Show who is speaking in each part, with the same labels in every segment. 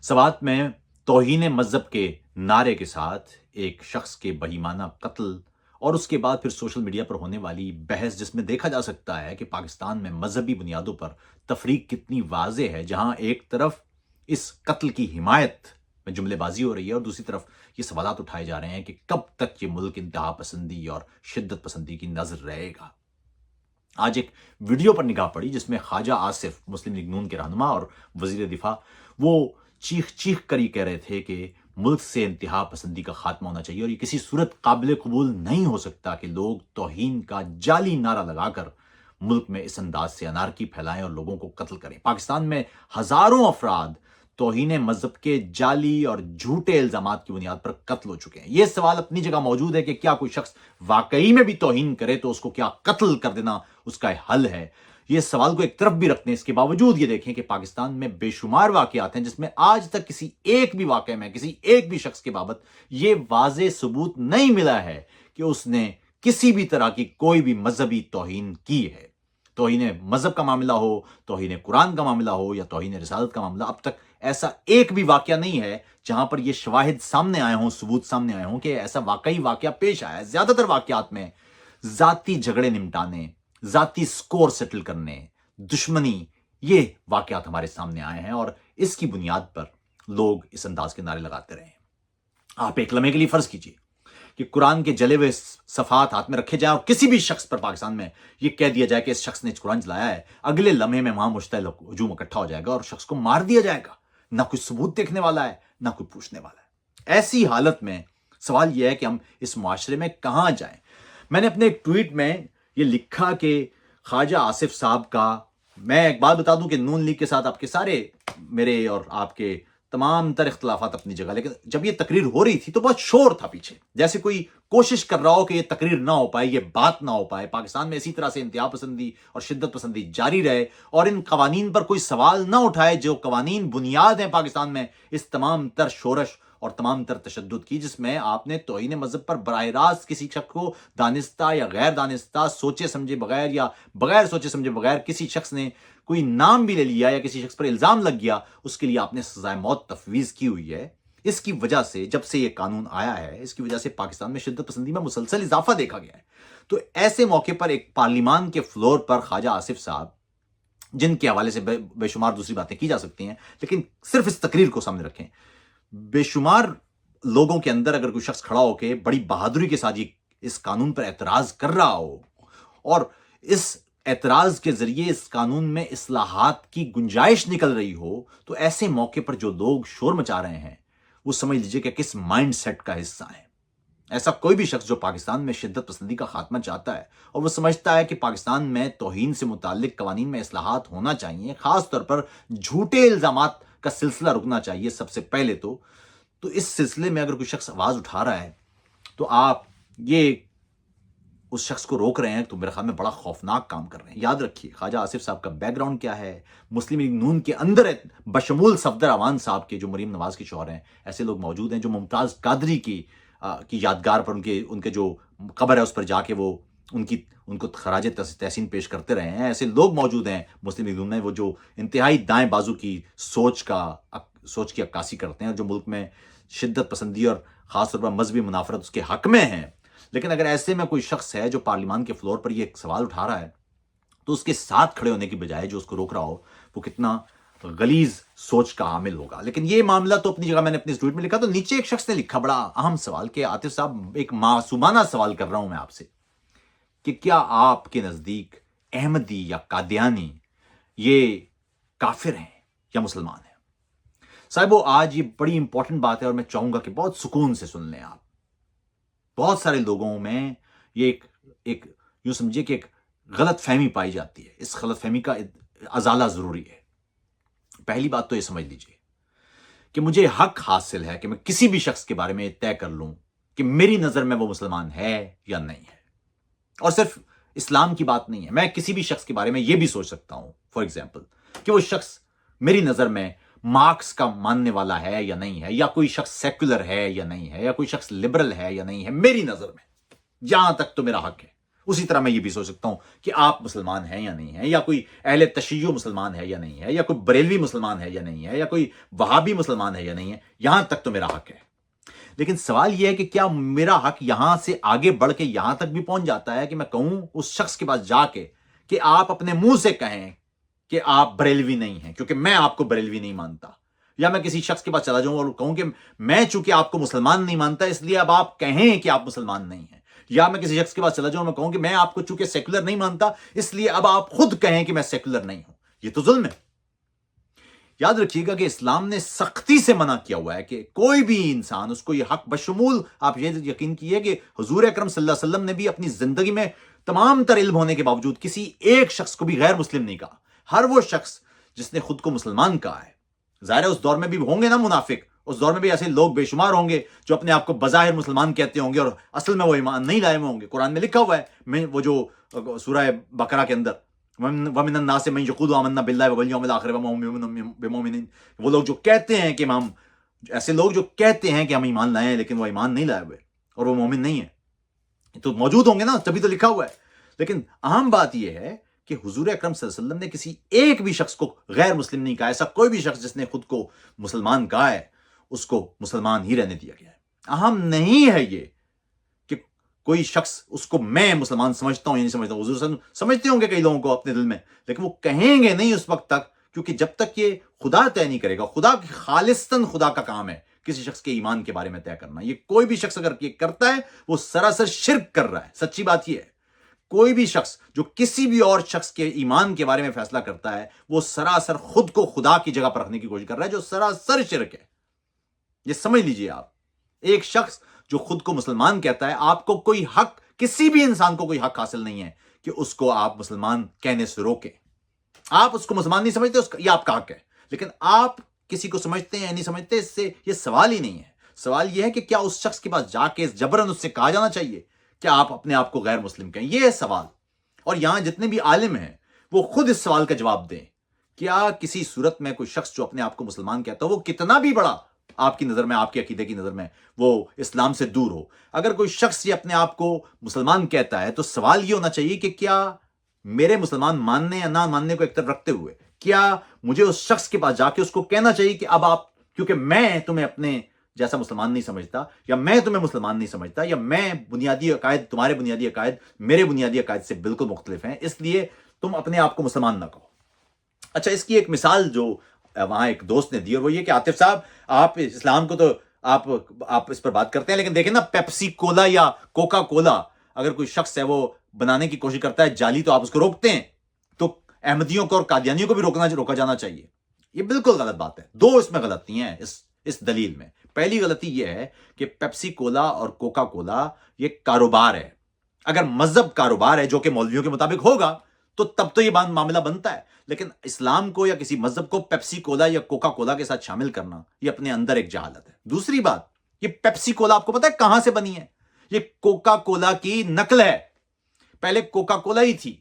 Speaker 1: सवात में तौहीन मजहब के नारे के साथ एक शख्स के बहीमाना कत्ल और उसके बाद फिर सोशल मीडिया पर होने वाली बहस, जिसमें देखा जा सकता है कि पाकिस्तान में मजहबी बुनियादों पर तफरीक कितनी वाजे है, जहां एक तरफ इस कत्ल की हिमायत में जुमलेबाजी हो रही है और दूसरी तरफ ये सवालात उठाए जा रहे हैं कि कब तक ये मुल्क इंतहा पसंदी और शिद्दत पसंदी की नजर रहेगा। आज एक वीडियो पर निगाह पड़ी जिसमें ख्वाजा आसिफ, मुस्लिम लीग नून के रहनुमा और वजीर दिफा, वो चीख चीख कर ये कह रहे थे कि मुल्क से इंतहा पसंदी का खात्मा होना चाहिए और ये किसी सूरत काबिल कबूल नहीं हो सकता कि लोग तौहीन का जाली नारा लगाकर मुल्क में इस अंदाज से अनारकी फैलाएं और लोगों को कत्ल करें। पाकिस्तान में हजारों अफराद तौहीन मजहब के जाली और झूठे इल्जामात की बुनियाद पर कत्ल हो चुके हैं। यह सवाल अपनी जगह मौजूद है कि क्या कोई शख्स वाकई में भी तौहीन करे तो उसको क्या कत्ल कर देना उसका हल है। ये सवाल को एक तरफ भी रखते हैं, इसके बावजूद ये देखें कि पाकिस्तान में बेशुमार वाकयात हैं जिसमें आज तक किसी एक भी वाकये में किसी एक भी शख्स के बाबत ये वाज़े सबूत नहीं मिला है कि उसने किसी भी तरह की कोई भी मजहबी तौहीन की है। तौहीन मजहब का मामला हो, तौहीन कुरान का मामला हो या तौहीन रिसालत का मामला, अब तक ऐसा एक भी वाकया नहीं है जहां पर यह शवाहिद सामने आए हों, सबूत सामने आए हों कि ऐसा वाकई वाकया पेश आया है। ज्यादातर वाकयात में जाती झगड़े निपटाने, जाती स्कोर सेटल करने, दुश्मनी, ये वाकयात हमारे सामने आए हैं और इसकी बुनियाद पर लोग इस अंदाज के नारे लगाते रहे हैं। आप एक लम्हे के लिए फर्ज कीजिए कि कुरान के जले हुए सफात हाथ में रखे जाए और किसी भी शख्स पर पाकिस्तान में यह कह दिया जाए कि इस शख्स ने कुरान जलाया है, अगले लम्हे में वहां मुश्तइल हुजूम इकट्ठा हो जाएगा और शख्स को मार दिया जाएगा। ना कोई सबूत देखने वाला है, ना कोई पूछने वाला है। ऐसी हालत में सवाल यह है कि हम इस मुआशरे में कहां जाएं। मैंने अपने एक ट्वीट में यह लिखा कि ख्वाजा आसिफ साहब का, मैं एक बात बता दूं कि नून लीग के साथ आपके सारे, मेरे और आपके तमाम तर इख्तलाफात अपनी जगह, लेकिन जब ये तकरीर हो रही थी तो बहुत शोर था पीछे, जैसे कोई कोशिश कर रहा हो कि ये तकरीर ना हो पाए, ये बात ना हो पाए, पाकिस्तान में इसी तरह से इंतहा पसंदी और शिद्दत पसंदी जारी रहे और इन कवानीन पर कोई सवाल ना उठाए जो कवानीन बुनियाद हैं पाकिस्तान में इस तमाम तर शोरश और तमाम तर तशद्दुद की, जिसमें आपने तौहीन मजहब पर बराह रास्त किसी शख्स को दानिस्ता या गैर दानिस्ता, सोचे समझे बगैर या बगैर सोचे समझे बगैर किसी शख्स ने कोई नाम भी ले लिया या किसी शख्स पर इल्जाम लग गया, उसके लिए आपने सजाए मौत तफवीज की हुई है। इसकी वजह से, जब से ये कानून आया है, इसकी वजह से पाकिस्तान में शिद्दत पसंदी में मुसलसल इजाफा देखा गया है। तो ऐसे मौके पर एक पार्लिमान के फ्लोर पर ख्वाजा आसिफ साहब, जिनके हवाले से बेशुमार दूसरी बातें की जा सकती हैं, लेकिन सिर्फ इस तकरीर को सामने रखें, बेशुमार लोगों के अंदर अगर कोई शख्स खड़ा होकर बड़ी बहादुरी के साथ इस कानून पर एतराज कर रहा हो और इस एतराज के जरिए इस कानून में इस्लाहात की गुंजाइश निकल रही हो, तो ऐसे मौके पर जो लोग शोर मचा रहे हैं वो समझ लीजिए कि किस माइंड सेट का हिस्सा है। ऐसा कोई भी शख्स जो पाकिस्तान में शिद्दत पसंदी का खात्मा चाहता है और वो समझता है कि पाकिस्तान में तौहीन से मुताल्लिक कवानीन में इस्लाहात होना चाहिए, खास तौर पर झूठे इल्जामात का सिलसिला रुकना चाहिए सबसे पहले तो इस सिलसिले में अगर कोई शख्स आवाज उठा रहा है तो आप ये उस शख्स को रोक रहे हैं, तो मेरे ख्याल में बड़ा खौफनाक काम कर रहे हैं। याद रखिए ख्वाजा आसिफ साहब का बैकग्राउंड क्या है। मुस्लिम लीग नून के अंदर बशमूल सफदर अवान साहब के, जो मरीम नवाज के शौहर हैं, ऐसे लोग मौजूद हैं जो मुमताज कादरी की यादगार पर उनके जो कब्र है उस पर जाके वो उनको खराज तहसीन पेश करते रहे हैं। ऐसे लोग मौजूद हैं मुस्लिम लीग नून में, वो जो इंतहाई दाएं बाजू की सोच की अक्कासी करते हैं, जो मुल्क में शिद्दत पसंदी और खासतौर पर मजहबी मुनाफरत उसके हक में है। लेकिन अगर ऐसे में कोई शख्स है जो पार्लियामान के फ्लोर पर ये सवाल उठा रहा है, तो उसके साथ खड़े होने की बजाय जो उसको रोक रहा हो वो कितना गलीज सोच का हामिल होगा। लेकिन ये मामला तो अपनी जगह, मैंने अपनी ट्वीट में लिखा, तो नीचे एक शख्स ने लिखा बड़ा अहम सवाल कि आतिफ साहब, एक मासूमाना सवाल कर रहा हूं मैं आपसे कि क्या आपके नजदीक अहमदी या कादियानी ये काफिर हैं या मुसलमान हैं? साहिबो, आज ये बड़ी इंपॉर्टेंट बात है और मैं चाहूंगा कि बहुत सुकून से सुन लें आप। बहुत सारे लोगों में ये एक यूं समझिए कि एक गलत फहमी पाई जाती है। इस गलत फहमी का अजाला जरूरी है। पहली बात तो ये समझ लीजिए कि मुझे हक हासिल है कि मैं किसी भी शख्स के बारे में तय कर लूं कि मेरी नजर में वो मुसलमान है या नहीं है। और सिर्फ इस्लाम की बात नहीं है, मैं किसी भी शख्स के बारे में यह भी सोच सकता हूं, फॉर एग्जाम्पल, कि वो शख्स मेरी नजर में मार्क्स का मानने वाला है या नहीं है, या कोई शख्स सेक्युलर है या नहीं है, या कोई शख्स लिबरल है या नहीं है। मेरी नजर में जहां तक तो मेरा हक है उसी तरह मैं ये भी सोच सकता हूं कि आप मुसलमान हैं या नहीं है, या कोई अहले तशय्युह मुसलमान है या नहीं है, या कोई बरेलवी मुसलमान है या नहीं है, या कोई वहाबी मुसलमान है या नहीं है, यहां तक तो मेरा हक है। लेकिन सवाल यह है कि क्या मेरा हक यहां से आगे बढ़ के यहां तक भी पहुंच जाता है कि मैं कहूं उस शख्स के पास जाके कि आप अपने मुंह से कहें कि आप बरेलवी नहीं हैं क्योंकि मैं आपको बरेलवी नहीं मानता, या मैं किसी शख्स के पास चला जाऊं और कहूं कि मैं चूंकि आपको मुसलमान नहीं मानता इसलिए अब आप कहें कि आप मुसलमान नहीं हैं, या मैं किसी शख्स के पास चला जाऊं और मैं कहूं कि मैं आपको चूंकि सेकुलर नहीं मानता इसलिए अब आप खुद कहें कि मैं सेकुलर नहीं हूं, ये तो जुल्म है। याद रखिएगा कि इस्लाम ने सख्ती से मना किया हुआ है कि कोई भी इंसान, उसको ये हक बशमूल, आप ये यकीन कीजिए कि हुजूर अकरम सल्लल्लाहु अलैहि वसल्लम ने भी अपनी जिंदगी में तमाम तर इल्म होने के बावजूद किसी एक शख्स को भी गैर मुस्लिम नहीं कहा। हर वो शख्स जिसने खुद को मुसलमान कहा है, जाहिर है उस दौर में भी होंगे ना मुनाफिक, उस दौर में भी ऐसे लोग बेशुमार होंगे जो अपने आप को बज़ाहिर मुसलमान कहते होंगे और असल में वो ईमान नहीं लाए हुए होंगे। कुरान में लिखा हुआ है, वो जो सूरह बकरा के अंदर, वमिनन नास मन यक़ूलु आमन्ना बिल्लाहि वल यौमिल आखिर वमा हुम बिमुमिनीन, वो लोग जो कहते हैं कि हम, ऐसे लोग जो कहते हैं कि हम ईमान लाए हैं लेकिन वो ईमान नहीं लाए हुए और वो मोमिन नहीं है, तो मौजूद होंगे ना, तभी तो लिखा हुआ है। लेकिन अहम बात यह है कि हुजूर अकरम सल्लल्लाहु अलैहि वसल्लम ने किसी एक भी शख्स को गैर मुस्लिम नहीं कहा। ऐसा कोई भी शख्स जिसने खुद को मुसलमान कहा है उसको मुसलमान ही रहने दिया गया है। अहम नहीं है ये कि कोई शख्स उसको मैं मुसलमान समझता हूं या नहीं समझता हूं। हुजूर समझते होंगे कई लोगों को अपने दिल में, लेकिन वो कहेंगे नहीं उस वक्त तक, क्योंकि जब तक ये खुदा तय नहीं करेगा, खुदा खालिस्तन खुदा का काम है किसी शख्स के ईमान के बारे में तय करना। ये कोई भी शख्स अगर ये करता है वो सरासर शिर्क कर रहा है। सच्ची बात ये है, कोई भी शख्स जो किसी भी और शख्स के ईमान के बारे में फैसला करता है वो सरासर खुद को खुदा की जगह पर रखने की कोशिश कर रहा है, जो सरासर शिर्क है। ये समझ लीजिए आप। एक शख्स जो खुद को मुसलमान कहता है, आपको कोई हक, किसी भी इंसान को कोई हक हासिल नहीं है कि उसको आप मुसलमान कहने से रोके। आप उसको मुसलमान नहीं समझते, उसका ये आपका हक है, लेकिन आप किसी को समझते हैं या नहीं समझते, इससे ये सवाल ही नहीं है। सवाल यह है कि क्या उस शख्स के पास जाके जबरन उससे कहा जाना चाहिए कि आप अपने आप को गैर मुस्लिम कहें? यह है सवाल। और यहां जितने भी आलिम हैं वो खुद इस सवाल का जवाब दें। क्या किसी सूरत में कोई शख्स जो अपने आप को मुसलमान कहता है, वो कितना भी बड़ा आपकी नजर में, आपके अकीदे की नजर में वो इस्लाम से दूर हो, अगर कोई शख्स ये अपने आप को मुसलमान कहता है तो सवाल ये होना चाहिए कि क्या मेरे मुसलमान मानने या ना मानने को एक तरफ रखते हुए, क्या मुझे उस शख्स के पास जाके उसको कहना चाहिए कि अब आप, क्योंकि मैं तुम्हें अपने जैसा मुसलमान नहीं समझता, या मैं तुम्हें मुसलमान नहीं समझता, या मैं बुनियादी अकायद, तुम्हारे बुनियादी अकायद मेरे बुनियादी अकायद से बिल्कुल मुख्तलिफ हैं, इसलिए तुम अपने आप को मुसलमान ना कहो। अच्छा, इसकी एक मिसाल जो वहां एक दोस्त ने दी, और वो ये कि आतिफ साहब, आप इस्लाम को तो आप इस पर बात करते हैं, लेकिन देखें ना, पेप्सी कोला या कोका कोला अगर कोई शख्स है वो बनाने की कोशिश करता है जाली, तो आप उसको रोकते हैं। तो अहमदियों को और कादियानियों को भी रोका जाना चाहिए। ये बिल्कुल गलत बात है। दो इसमें गलतियां हैं इस दलील में। पहली गलती यह है कि पेप्सी कोला और कोका कोला ये कारोबार है। अगर मजहब कारोबार है, जो कि मौलवियों के मुताबिक होगा, तो तब तो ये मामला बनता है। लेकिन इस्लाम को या किसी मजहब को पेप्सी कोला या कोका कोला के साथ शामिल करना, ये अपने अंदर एक जहालत है। दूसरी बात, ये पेप्सी कोला आपको पता है कहां से बनी है? ये कोका कोला की नकल है। पहले कोका कोला ही थी,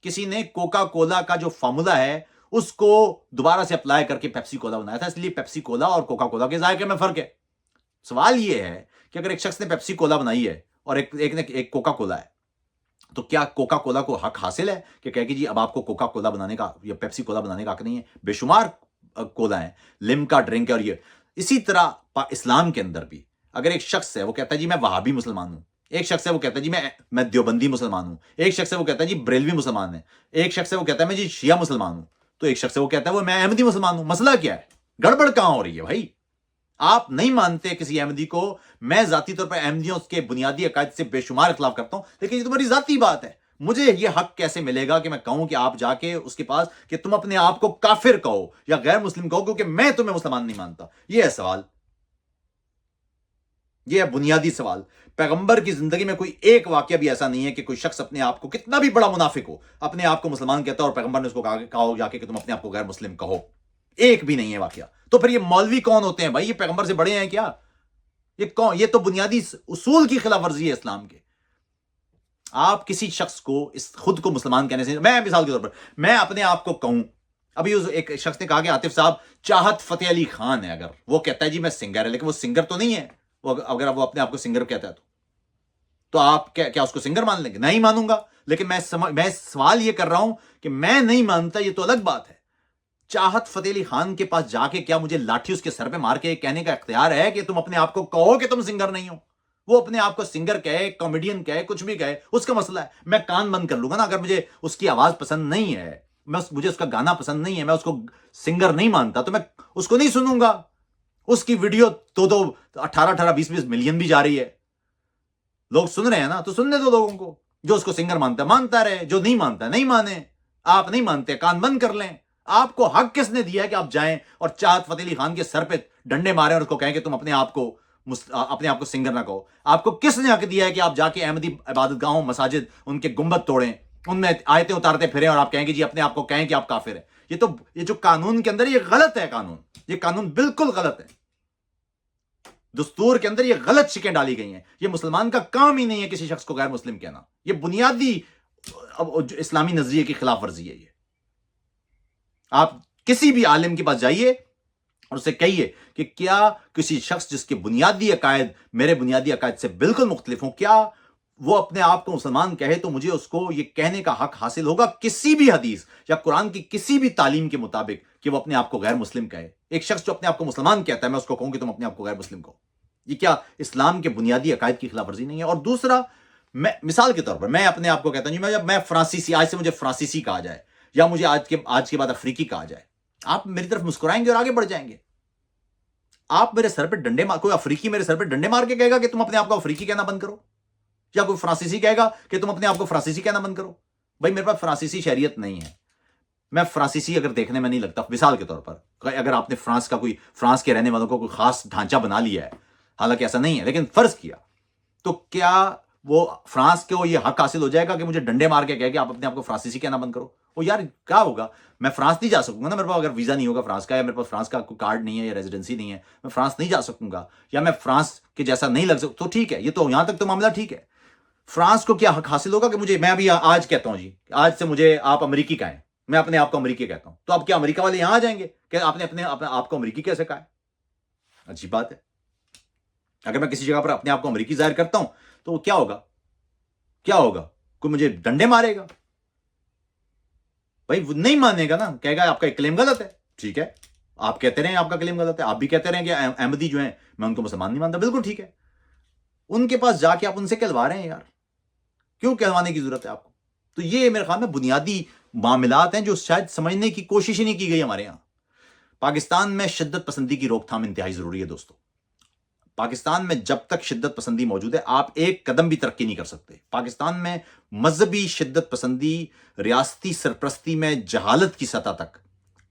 Speaker 1: किसी ने कोका कोला का जो फॉर्मूला है उसको दोबारा से अप्लाई करके पेप्सी कोला बनाया था, इसलिए पेप्सी कोला और कोका कोला के जायके में फर्क है। सवाल यह है कि अगर एक शख्स ने पेप्सी कोला बनाई है और एक कोका कोला है, तो क्या कोका कोला को हक हासिल है कि कहे कि जी अब आपको कोका कोला बनाने का या पेप्सी कोला बनाने का हक नहीं है? बेशुमार कोला है, लिम्का ड्रिंक है। और ये इसी तरह इस्लाम के अंदर भी अगर एक शख्स है वो कहता है जी मैं वहाबी मुसलमान हूं, एक शख्स है वो कहता है जी मैं देवबंदी मुसलमान हूं, एक शख्स है वो कहता है जी बरेलवी मुसलमान है, एक शख्स है वो कहता है मैं जी शिया मुसलमान हूं, तो एक शख्स है वो कहता है वो मैं अहमदी मुसलमान हूं। मसला क्या है? गड़बड़ कहां हो रही है भाई? आप नहीं मानते किसी अहमदी को। मैं जाती तौर पर अहमदियों के बुनियादी अकायद से बेशुमार खिलाफ करता हूं, लेकिन ये तुम्हारी जाती बात है। मुझे ये हक कैसे मिलेगा कि मैं कहूं कि आप जाके उसके पास कि तुम अपने आप को काफिर कहो या गैर मुस्लिम कहो क्योंकि मैं तुम्हें मुसलमान नहीं मानता? यह है सवाल, यह है बुनियादी सवाल। पैगंबर की जिंदगी में कोई एक वाकया भी ऐसा नहीं है कि कोई शख्स अपने आप को, कितना भी बड़ा मुनाफिक हो, अपने आप को मुसलमान कहता है और पैगंबर ने उसको कहा जाके कि तुम अपने आप को गैर मुस्लिम कहो। एक भी नहीं है वाकया। तो फिर ये मौलवी कौन होते हैं भाई? ये पैगंबर से बड़े हैं क्या? ये कौन? ये तो बुनियादी उसूल की खिलाफ वर्जी है इस्लाम के। आप किसी शख्स को इस खुद को मुसलमान कहने से, मैं मिसाल के तौर पर मैं अपने आप को कहूं, अभी एक शख्स ने कहा कि आतिफ साहब चाहत फतेह अली खान है, अगर वो कहता है जी मैं सिंगर है, लेकिन वो सिंगर तो नहीं है, वो अगर वो अपने आप को सिंगर कहता है تو آپ کیا اس کو سنگر مان لیں گے؟ نہیں مانوں گا. لیکن میں سوال یہ کر رہا ہوں کہ میں نہیں مانتا، یہ تو الگ بات ہے. چاہت فتح علی خان کے پاس جا کے کیا مجھے لاٹھی اس کے سر پہ مار کے کہنے کا اختیار ہے کہ تم اپنے آپ کو کہو کہ تم سنگر نہیں ہو؟ وہ اپنے آپ کو سنگر کہے، کامیڈین کہے، کچھ بھی کہے، اس کا مسئلہ ہے. میں کان بند کر لوں گا نا. اگر مجھے اس کی آواز پسند نہیں ہے، مجھے اس کا گانا پسند نہیں ہے، میں اس کو سنگر نہیں مانتا، تو میں اس کو نہیں سنوں گا. اس کی ویڈیو تو 18 20 ملین بھی جا رہی ہے. لوگ سن رہے ہیں نا، تو سننے دو لوگوں کو. جو اس کو سنگر مانتا ہے مانتا رہے، جو نہیں مانتا نہیں مانے. آپ نہیں مانتے، کان بند کر لیں. آپ کو حق کس نے دیا ہے کہ آپ جائیں اور چاہت فتح علی خان کے سر پہ ڈنڈے ماریں اور اس کو کہیں کہ تم اپنے آپ کو سنگر نہ کہو؟ آپ کو کس نے حق دیا ہے کہ آپ جا کے احمدی عبادت گاہوں، مساجد، ان کے گنبد توڑیں، ان میں آیتیں اتارتے پھریں اور آپ کہیں کہ جی اپنے آپ کو کہیں کہ آپ کافر ہیں؟ یہ جو قانون کے اندر یہ غلط ہے. یہ قانون بالکل غلط ہے. دستور کے اندر یہ غلط شکیں ڈالی گئی ہیں. یہ مسلمان کا کام ہی نہیں ہے کسی شخص کو غیر مسلم کہنا. یہ بنیادی اسلامی نظریے کی خلاف ورزی ہے. یہ آپ کسی بھی عالم کے پاس جائیے اور اسے کہیے کہ کیا کسی شخص جس کے بنیادی عقائد میرے بنیادی عقائد سے بالکل مختلف ہوں، کیا وہ اپنے آپ کو مسلمان کہے تو مجھے اس کو یہ کہنے کا حق حاصل ہوگا کسی بھی حدیث یا قرآن کی کسی بھی تعلیم کے مطابق کہ وہ اپنے آپ کو غیر مسلم کہے؟ ایک شخص جو اپنے آپ کو مسلمان کہتا ہے، میں اس کو کہوں کہ تم اپنے آپ کو غیر مسلم کہو؟ یہ کیا اسلام کے بنیادی عقائد کی خلاف ورزی نہیں ہے؟ اور دوسرا، میں مثال کے طور پر میں اپنے آپ کو کہتا ہوں جب میں فرانسیسی، آج سے مجھے فرانسیسی کہا جائے یا مجھے آج کے بعد افریقی کہا جائے، آپ میری طرف مسکرائیں گے اور آگے بڑھ جائیں گے. آپ میرے سر پہ ڈنڈے مار، کوئی افریقی میرے سر پہ ڈنڈے مار کے کہے گا کہ تم اپنے آپ کو افریقی کہنا بند کرو، یا کوئی فرانسیسی کہے گا کہ تم اپنے آپ کو فرانسیسی کہنا بند کرو؟ بھائی میرے پاس فرانسیسی شہریت نہیں ہے. میں فرانسیسی اگر دیکھنے میں نہیں لگتا. مثال کے طور پر اگر آپ نے فرانس کے رہنے والوں کو کوئی خاص ڈھانچہ بنا لیا ہے، حالانکہ ایسا نہیں ہے لیکن فرض کیا، تو کیا وہ فرانس کو یہ حق حاصل ہو جائے گا کہ مجھے ڈنڈے مار کے کہے کہ آپ اپنے آپ کو فرانسیسی کہنا بند کرو؟ وہ یار کیا ہوگا؟ میں فرانس نہیں جا سکوں گا نا. میرے پاس اگر ویزا نہیں ہوگا فرانس کا، یا میرے پاس فرانس کا کوئی کارڈ نہیں ہے یا ریزیڈنسی نہیں ہے، میں فرانس نہیں جا سکوں گا، یا میں فرانس کے جیسا نہیں لگ سکتا. تو ٹھیک ہے، یہ تو یہاں تک تو معاملہ ٹھیک ہے. فرانس کو کیا حق حاصل ہوگا کہ میں ابھی آج کہتا ہوں جی آج سے مجھے آپ امریکی کہیں، میں اپنے آپ کو امریکی کہتا ہوں، تو اب کیا امریکہ والے یہاں آ جائیں گے کہ آپ نے اپنے آپ کو امریکی کیسے کہا ہے؟ عجیب بات ہے. اگر میں کسی جگہ پر اپنے آپ کو امریکی ظاہر کرتا ہوں تو وہ کیا ہوگا؟ کوئی مجھے ڈنڈے مارے گا؟ بھائی وہ نہیں مانے گا نا، کہے گا آپ کا کلیم غلط ہے. ٹھیک ہے، آپ کہتے رہے آپ کا کلیم غلط ہے، آپ بھی کہتے رہے کہ احمدی جو ہیں میں ان کو مسلمان نہیں مانتا. بالکل ٹھیک ہے. ان کے پاس جا کے آپ ان سے کہلوا رہے ہیں یار، کیوں کہلوانے کی ضرورت ہے آپ کو؟ تو یہ میرے خیال میں بنیادی معاملات ہیں جو شاید سمجھنے کی کوشش ہی نہیں کی گئی ہمارے یہاں. پاکستان میں شدت پسندی کی روک تھام انتہائی ضروری ہے دوستو. پاکستان میں جب تک شدت پسندی موجود ہے آپ ایک قدم بھی ترقی نہیں کر سکتے. پاکستان میں مذہبی شدت پسندی ریاستی سرپرستی میں جہالت کی سطح تک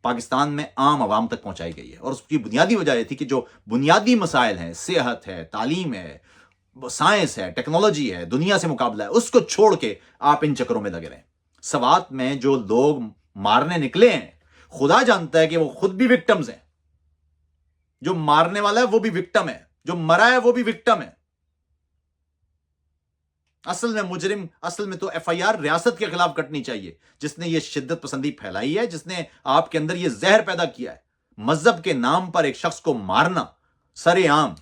Speaker 1: پاکستان میں عام عوام تک پہنچائی گئی ہے. اور اس کی بنیادی وجہ یہ تھی کہ جو بنیادی مسائل ہیں، صحت ہے، تعلیم ہے، سائنس ہے، ٹیکنالوجی ہے، دنیا سے مقابلہ ہے، اس کو چھوڑ کے آپ ان چکروں میں لگے رہے ہیں. سوات میں جو لوگ مارنے نکلے ہیں، خدا جانتا ہے کہ وہ خود بھی وکٹمز ہیں. جو مارنے والا ہے وہ بھی وکٹم ہے، جو مرا ہے وہ بھی وکٹم ہے. اصل میں مجرم، اصل میں تو ایف آئی آر ریاست کے خلاف کٹنی چاہیے جس نے یہ شدت پسندی پھیلائی ہے، جس نے آپ کے اندر یہ زہر پیدا کیا ہے. مذہب کے نام پر ایک شخص کو مارنا سرے عام،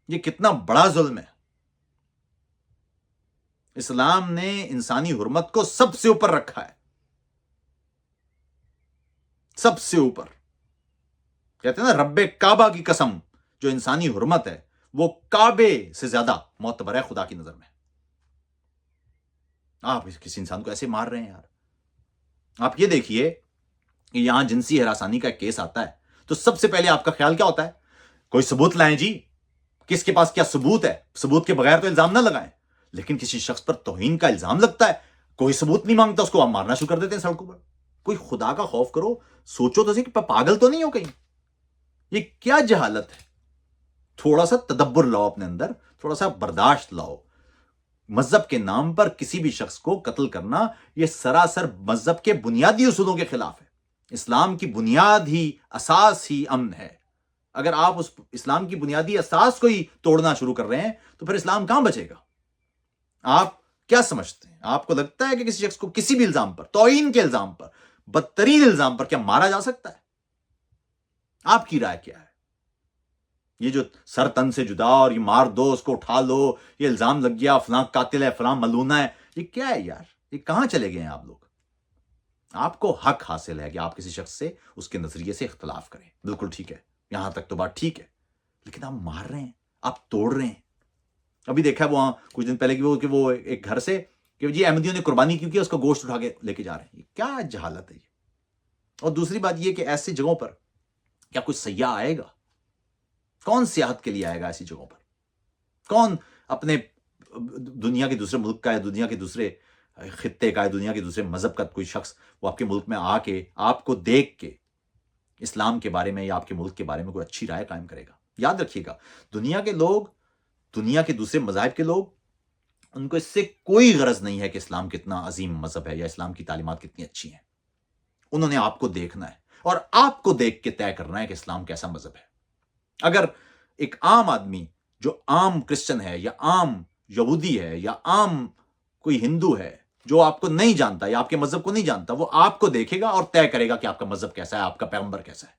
Speaker 1: یہ کتنا بڑا ظلم ہے. اسلام نے انسانی حرمت کو سب سے اوپر رکھا ہے، سب سے اوپر. کہتے ہیں نا رب کعبہ کی قسم، جو انسانی حرمت ہے وہ کعبے سے زیادہ معتبر ہے خدا کی نظر میں. آپ کسی انسان کو ایسے مار رہے ہیں یار. آپ یہ دیکھیے کہ یہاں جنسی ہراسانی کا کیس آتا ہے تو سب سے پہلے آپ کا خیال کیا ہوتا ہے؟ کوئی ثبوت لائیں جی. کس کے پاس کیا ثبوت ہے؟ ثبوت کے بغیر تو الزام نہ لگائیں. لیکن کسی شخص پر توہین کا الزام لگتا ہے، کوئی ثبوت نہیں مانگتا، اس کو آپ مارنا شروع کر دیتے ہیں سڑکوں پر. کوئی خدا کا خوف کرو، سوچو تو صحیح کہ پاگل تو نہیں ہو کہیں. یہ کیا جہالت ہے؟ تھوڑا سا تدبر لاؤ اپنے اندر، تھوڑا سا برداشت لاؤ. مذہب کے نام پر کسی بھی شخص کو قتل کرنا یہ سراسر مذہب کے بنیادی اصولوں کے خلاف ہے. اسلام کی بنیاد ہی، اساس ہی امن ہے. اگر آپ اس اسلام کی بنیادی اساس کو ہی توڑنا شروع کر رہے ہیں تو پھر اسلام کہاں بچے گا؟ آپ کیا سمجھتے ہیں؟ آپ کو لگتا ہے کہ کسی شخص کو کسی بھی الزام پر، توہین کے الزام پر، بدترین الزام پر کیا مارا جا سکتا ہے؟ آپ کی رائے کیا ہے؟ یہ جو سر تن سے جدا اور یہ مار دو اس کو اٹھا لو، یہ الزام لگ گیا فلاں قاتل ہے فلاں ملونہ ہے، یہ کیا ہے یار؟ یہ کہاں چلے گئے ہیں آپ لوگ؟ آپ کو حق حاصل ہے کہ آپ کسی شخص سے اس کے نظریے سے اختلاف کریں، بالکل ٹھیک ہے، یہاں تک تو بات ٹھیک ہے، لیکن آپ مار رہے ہیں، آپ توڑ رہے ہیں۔ ابھی دیکھا وہاں کچھ دن پہلے کہ وہ ایک گھر سے کہ جی احمدیوں نے قربانی کیوں کیا، اس کا گوشت اٹھا کے لے کے جا رہے ہیں، یہ کیا جہالت ہے یہ؟ اور دوسری بات یہ کہ ایسی جگہوں پر کیا کوئی سیاح آئے گا؟ کون سیاحت کے لیے آئے گا ایسی جگہوں پر؟ کون اپنے دنیا کے دوسرے ملک کا یا دنیا کے دوسرے خطے کا یا دنیا کے دوسرے مذہب کا کوئی شخص وہ آپ کے ملک میں آ کے آپ کو دیکھ کے اسلام کے بارے میں یا آپ کے ملک کے بارے میں کوئی اچھی رائے قائم کرے گا؟ یاد رکھیے گا، دنیا کے لوگ، دنیا کے دوسرے مذاہب کے لوگ، ان کو اس سے کوئی غرض نہیں ہے کہ اسلام کتنا عظیم مذہب ہے یا اسلام کی تعلیمات کتنی اچھی ہیں۔ انہوں نے آپ کو دیکھنا ہے اور آپ کو دیکھ کے طے کرنا ہے کہ اسلام کیسا مذہب ہے۔ اگر ایک عام آدمی جو عام کرسچن ہے یا عام یہودی ہے یا عام کوئی ہندو ہے جو آپ کو نہیں جانتا یا آپ کے مذہب کو نہیں جانتا، وہ آپ کو دیکھے گا اور طے کرے گا کہ آپ کا مذہب کیسا ہے، آپ کا پیغمبر کیسا ہے۔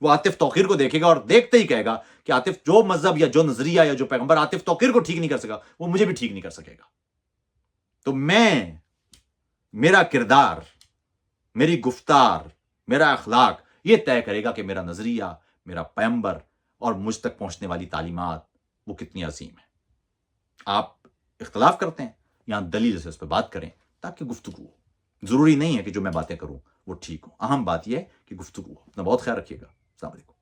Speaker 1: وہ عاطف توقیر کو دیکھے گا اور دیکھتے ہی کہے گا کہ عاطف جو مذہب یا جو نظریہ یا جو پیغمبر عاطف توقیر کو ٹھیک نہیں کر سکا، وہ مجھے بھی ٹھیک نہیں کر سکے گا۔ تو میرا کردار، میری گفتار، میرا اخلاق یہ طے کرے گا کہ میرا نظریہ، میرا پیغمبر اور مجھ تک پہنچنے والی تعلیمات وہ کتنی عظیم ہے۔ آپ اختلاف کرتے ہیں، یہاں دلیل سے اس پہ بات کریں تاکہ گفتگو ہو۔ ضروری نہیں ہے کہ جو میں باتیں کروں وہ ٹھیک ہو، اہم بات یہ ہے کہ گفتگو ہو۔ اپنا بہت خیال رکھیے گا۔ السلام علیکم۔